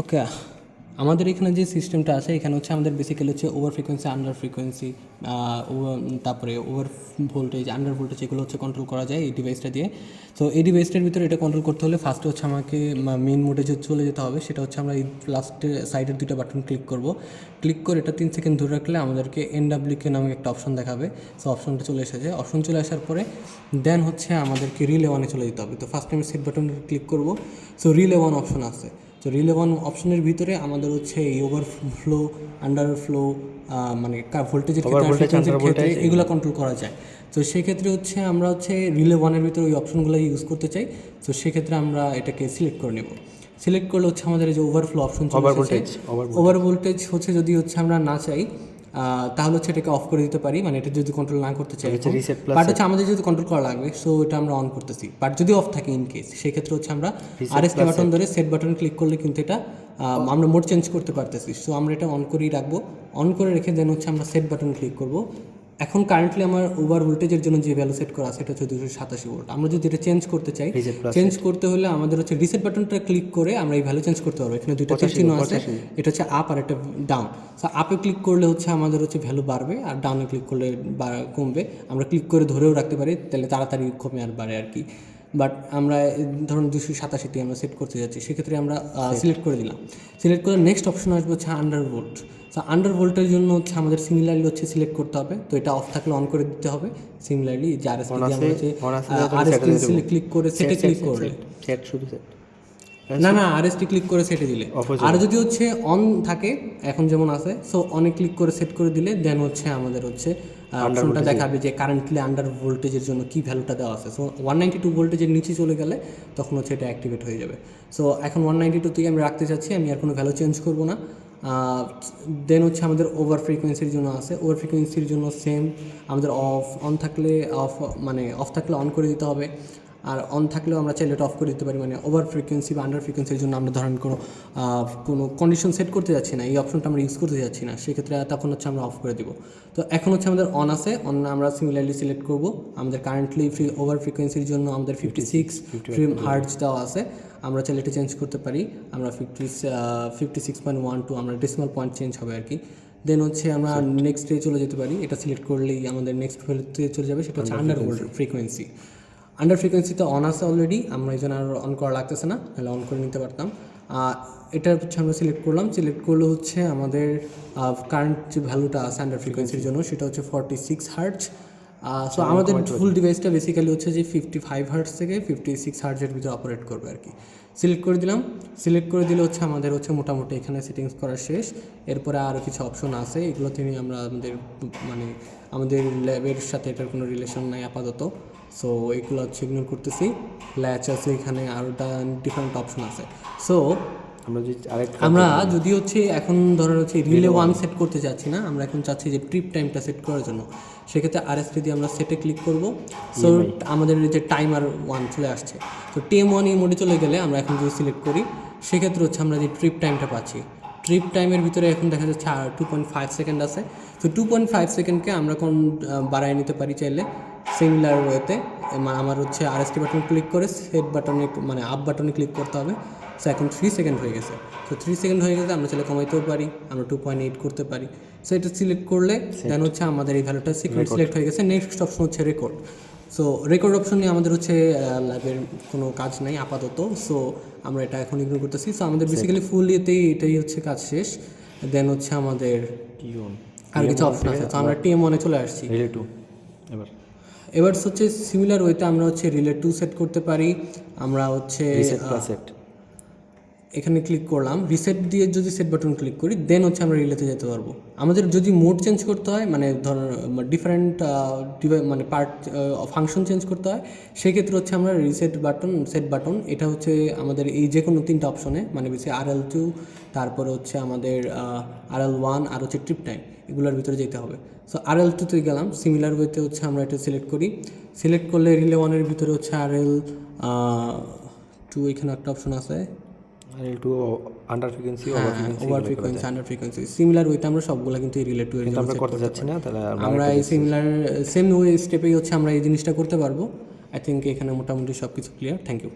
ওকে, আমাদের এখানে যে সিস্টেমটা আছে এখানে হচ্ছে আমাদের বেসিক্যালি হচ্ছে ওভার ফ্রিকোয়েন্সি, আন্ডার ফ্রিকোয়েন্সি, তারপরে ওভার ভোল্টেজ, আন্ডার ভোল্টেজ, এগুলো হচ্ছে কন্ট্রোল করা যায় এই ডিভাইসটা দিয়ে। তো এই ডিভাইসটার ভিতরে এটা কন্ট্রোল করতে হলে ফার্স্টে হচ্ছে আমাকে মেইন মোডে যে চলে যেতে হবে, সেটা হচ্ছে আমরা এই লাস্টে সাইডের দুটো বাটন ক্লিক করব। ক্লিক করে এটা 3 সেকেন্ড ধরে রাখলে আমাদেরকে এনডাব্লিউকে নামে একটা অপশন দেখাবে। সো অপশনটা চলে এসেছে। অপশন চলে আসার পরে দেন হচ্ছে আমাদেরকে রিলে ওয়ানে চলে যেতে হবে। তো ফার্স্ট আমি সেট বাটন ক্লিক করব। সো রিলে ওয়ান অপশন আছে। তো রিলে ওয়ান অপশনের ভিতরে আমাদের হচ্ছে এই ওভারফ্লো, আন্ডারফ্লো, মানে ভোল্টেজের ক্ষেত্রে এগুলো কন্ট্রোল করা যায়। তো সেক্ষেত্রে হচ্ছে আমরা হচ্ছে রিলে ওয়ানের ভিতরে ওই অপশনগুলো ইউজ করতে চাই। তো সেক্ষেত্রে আমরা এটাকে সিলেক্ট করে নেব। সিলেক্ট করলে হচ্ছে আমাদের এই যে ওভারফ্লো অপশন, ওভার ভোল্টেজ হচ্ছে যদি হচ্ছে আমরা না চাই তাহলে হচ্ছে এটাকে অফ করে দিতে পারি, মানে এটা যদি কন্ট্রোল না করতে চাই। বাট হচ্ছে আমাদের যদি কন্ট্রোল করা লাগবে, সো এটা আমরা অন করতেছি। বাট যদি অফ থাকে ইন কেস, সেক্ষেত্রে হচ্ছে আমরা আরএসটি বাটন ধরে সেট বাটন ক্লিক করলে কিন্তু এটা আমরা মোড চেঞ্জ করতে পারতেছি। সো আমরা এটা অন করেই রাখবো। অন করে রেখে দেন হচ্ছে আমরা সেট বাটন ক্লিক করব। এখন কারেন্টলি আমার ওভার ভোল্টেজের জন্য যে ভ্যালু সেট করা সেটা হচ্ছে 287 ভোল্ট। আমরা যদি এটা চেঞ্জ করতে চাই, চেঞ্জ করতে হলে আমাদের হচ্ছে রিসেট বাটনটা ক্লিক করে আমরা এই ভ্যালু চেঞ্জ করতে পারবো। এখানে দুইটা চিহ্ন আছে, এটা হচ্ছে আপ আর একটা ডাউন। সো আপে ক্লিক করলে হচ্ছে আমাদের হচ্ছে ভ্যালু বাড়বে, আর ডাউনে ক্লিক করলে কমবে। আমরা ক্লিক করে ধরেও রাখতে পারি, তাহলে তাড়াতাড়ি কমে আর বাড়ে আর কি। বাট আমরা ধরুন 287 আমরা সেট করতে যাচ্ছি, সেক্ষেত্রে আমরা সিলেক্ট করে দিলাম। সিলেক্ট করে নেক্সট অপশন আসবে হচ্ছে আন্ডার ভোল্ট। সো আন্ডার ভোল্টের জন্য হচ্ছে আমাদের সিমিলারলি হচ্ছে সিলেক্ট করতে হবে। তো এটা অফ থাকলে অন করে দিতে হবে। সিমিলারলি যে আরএসটি দিয়ে আমরা হচ্ছে আরএসটি ক্লিক করে সেটে ক্লিক করলে না আরএসটি ক্লিক করে সেটে দিলে, আর যদি হচ্ছে অন থাকে এখন যেমন আছে, সো অনে ক্লিক করে সেট করে দিলে দেন হচ্ছে আমাদের হচ্ছে অপশনটা দেখাবে যে কারেন্টলি আন্ডার ভোল্টেজের জন্য কি ভ্যালুটা দেওয়া আছে। সো 192 ভোল্টেজের নিচে চলে গেলে তখন হচ্ছে এটা অ্যাক্টিভেট হয়ে যাবে। সো এখন 192 থেকে আমি রাখতে চাচ্ছি, আমি আর কোনো ভ্যালু চেঞ্জ করবো না। দেন হচ্ছে আমাদের ওভার ফ্রিকোয়েন্সির জন্য আছে। ওভার ফ্রিকোয়েন্সির জন্য সেম আমাদের অন থাকলে অফ থাকলে অন করে দিতে হবে, আর অন থাকলেও আমরা চাইলে এটা অফ করে দিতে পারি। মানে ওভার ফ্রিকোয়েন্সি বা আন্ডার ফ্রিকোয়েন্সির জন্য আমরা ধরেন কোনো কন্ডিশন সেট করতে যাচ্ছি না, এই অপশনটা আমরা ইউজ করতে যাচ্ছি না, সেক্ষেত্রে তখন হচ্ছে আমরা অফ করে দিব। তো এখন হচ্ছে আমাদের অন আছে, অন আমরা সিমিলারলি সিলেক্ট করব। আমাদের কারেন্টলি ওভার ফ্রিকোয়েন্সির জন্য আমাদের 56 হার্টজ দেওয়া আছে। আমরা চাইলে এটা চেঞ্জ করতে পারি। আমরা 56.12 আমরা ডেসিমাল পয়েন্ট চেঞ্জ হবে আর কি। দেন হচ্ছে আমরা নেক্সটে চলে যেতে পারি। এটা সিলেক্ট করলেই আমাদের নেক্সট ভ্যালুতে চলে যাবে, সেটা হচ্ছে আন্ডার ফ্রিকোয়েন্সি। আন্ডার ফ্রিকোয়েন্সিতে অন আছে অলরেডি, আমরা এই জন্য আর অন করা লাগতেছে না, তাহলে অন করে নিতে পারতাম। এটা হচ্ছে আমরা সিলেক্ট করলাম। সিলেক্ট করলে হচ্ছে আমাদের কারেন্ট যে ভ্যালুটা আছে আন্ডার ফ্রিকোয়েন্সির জন্য সেটা হচ্ছে 46 হার্টজ। সো আমাদের ফুল ডিভাইসটা বেসিক্যালি হচ্ছে যে 55 হার্টজ থেকে 56 হার্টজের ভিতরে অপারেট করবে আর কি। সিলেক্ট করে দিলাম। সিলেক্ট করে দিলে হচ্ছে আমাদের হচ্ছে মোটামুটি এখানে সেটিংস করা শেষ। এরপরে আরও কিছু অপশন আছে, এগুলো থেকে আমরা আমাদের ল্যাবের সাথে এটার কোনো রিলেশন নাই আপাতত। সো এগুলো হচ্ছে ইগনোর করতেছি। ল্যাচ আছে এখানে, আরও ডিফারেন্ট অপশন আছে। সো আমরা যদি হচ্ছে এখন ধরেন হচ্ছে রিলে ওয়ান সেট করতে চাচ্ছি না, আমরা এখন চাচ্ছি যে ট্রিপ টাইমটা সেট করার জন্য, সেক্ষেত্রে আরএসটি দিয়ে আমরা সেটে ক্লিক করব। সো আমাদের যে টাইমার 1 চলে আসছে। তো TM1 এই মোডে চলে গেলে আমরা এখন যদি সিলেক্ট করি, সেক্ষেত্রে হচ্ছে আমরা যে ট্রিপ টাইমটা পাচ্ছি, ট্রিপ টাইমের ভিতরে এখন দেখা যাচ্ছে 2.5 সেকেন্ড আছে। তো 2.5 সেকেন্ডকে আমরা বাড়ায় নিতে পারি চাইলে সিমিলার ওয়েতে। আমার হচ্ছে আরএসটি বাটন ক্লিক করে সেট বাটনে আপ বাটনে ক্লিক করতে হবে। সো এখন 3 সেকেন্ড হয়ে গেছে। তো 3 সেকেন্ড হয়ে গেলে আমরা চাইলে কমাইতেও পারি, আমরা 2.8 করতে পারি। সো এটা সিলেক্ট করলে দেন হচ্ছে আমাদের এই ভ্যালুটা সিলেক্ট হয়ে গেছে। নেক্সট অপশন হচ্ছে রেকর্ড। সো রেকর্ড অপশন নিয়ে আমাদের হচ্ছে ল্যাবের কোনো কাজ নেই আপাতত। সো আমরা এটা এখন ইগনোর করতেছি। সো আমাদের বেসিক্যালি ফুল ইয়েতেই এটাই হচ্ছে কাজ শেষ। দেন হচ্ছে আমাদের আর কিছু অপশন আছে। তো আমরা TM1-এ চলে আসছি। এবার হচ্ছে সিমিলার ওয়েতে আমরা হচ্ছে রিলে 2 সেট করতে পারি। আমরা হচ্ছে এখানে ক্লিক করলাম, রিসেট দিয়ে যদি সেট বাটন ক্লিক করি দেন হচ্ছে আমরা রিলেতে যেতে পারবো। আমাদের যদি মোড চেঞ্জ করতে হয়, ধর ডিফারেন্ট পার্ট ফাংশন চেঞ্জ করতে হয়, সেক্ষেত্রে হচ্ছে আমরা সেট বাটন এটা হচ্ছে আমাদের এই যে কোনো 3টা অপশনে বেশি RL2, তারপরে হচ্ছে আমাদের RL1 আর হচ্ছে ট্রিপ টাইম, এগুলোর ভিতরে যেতে হবে। সো RL2-তে গেলাম। সিমিলার ওয়েতে হচ্ছে আমরা এটা সিলেক্ট করি। সিলেক্ট করলে রিলে 1-এর ভিতরে হচ্ছে RL2 এখানে একটা অপশন আছে, RL2 under frequency, over frequency, under frequency. Similar ওয়েতে আমরা সবগুলো কিন্তু এই রিলে 2 এর জন্য আমরা করতে যাচ্ছি না, তাহলে আমরা এই সেম ওয়ে স্টেপেই হচ্ছে আমরা এই জিনিসটা করতে পারবো। আই থিঙ্ক এখানে মোটামুটি সব কিছু ক্লিয়ার। Thank you.